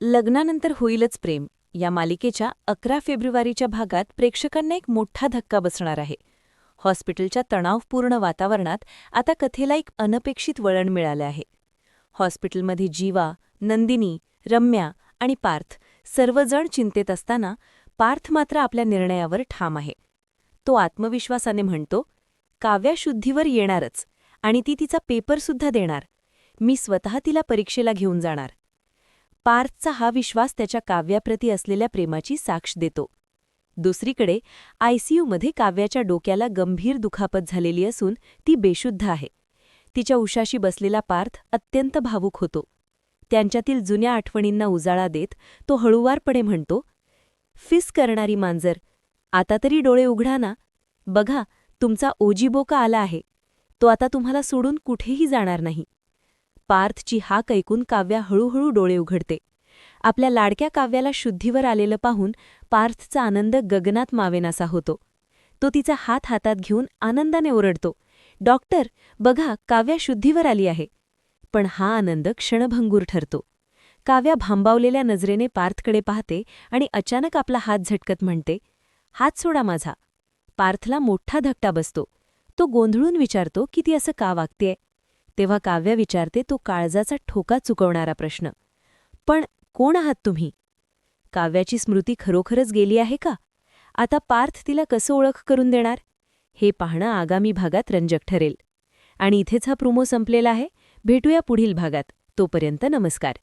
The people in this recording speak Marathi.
लग्नानंतर होईलच प्रेम या मालिकेच्या 11 फेब्रुवारीच्या भागात प्रेक्षकांना एक मोठा धक्का बसणार आहे. हॉस्पिटलच्या तणावपूर्ण वातावरणात आता कथेला एक अनपेक्षित वळण मिळालं आहे. हॉस्पिटलमध्ये जीवा, नंदिनी, रम्या आणि पार्थ सर्वजण चिंतेत असताना पार्थ मात्र आपल्या निर्णयावर ठाम आहे. तो आत्मविश्वासाने म्हणतो, काव्या शुद्धीवर येणारच आणि ती तिचा पेपरसुद्धा देणार. मी स्वतः तिला परीक्षेला घेऊन जाणार. पार्थचा हा विश्वास त्याच्या काव्याप्रती असलेल्या प्रेमाची साक्ष देतो. दुसरीकडे आयसीयूमध्ये काव्याच्या डोक्याला गंभीर दुखापत झालेली असून ती बेशुद्ध आहे. तिच्या उशाशी बसलेला पार्थ अत्यंत भावूक होतो. त्यांच्यातील जुन्या आठवणींना उजाळा देत तो हळुवारपणे म्हणतो, फिस करणारी मांजर, आता तरी डोळे उघडा ना. बघा, तुमचा ओजीबोका आला आहे. तो आता तुम्हाला सोडून कुठेही जाणार नाही. पार्थची हाक ऐकून काव्या हळूहळू डोळे उघडते. आपल्या लाडक्या काव्याला शुद्धीवर आलेलं पाहून पार्थचा आनंद गगनात मावेनासा होतो. तो तिचा हात हातात घेऊन आनंदाने ओरडतो, डॉक्टर, बघा, काव्या शुद्धीवर आली आहे. पण हा आनंद क्षणभंगूर ठरतो. काव्या भांबावलेल्या नजरेने पार्थकडे पाहते आणि अचानक आपला हात झटकत म्हणते, हात सोडा माझा. पार्थला मोठा धक्का बसतो. तो गोंधळून विचारतो की ती असं का वागतेय. तेव्हा काव्या विचारते तो काळजाचा ठोका चुकवणारा प्रश्न, पण कोण आहात तुम्ही? काव्याची स्मृती खरोखरच गेली आहे का? आता पार्थ तिला कसं ओळख करून देणार? हे पाहणं आगामी भागात रंजक ठरेल. आणि इथेच हा प्रोमो संपलेला आहे. भेटूया पुढील भागात. तोपर्यंत नमस्कार.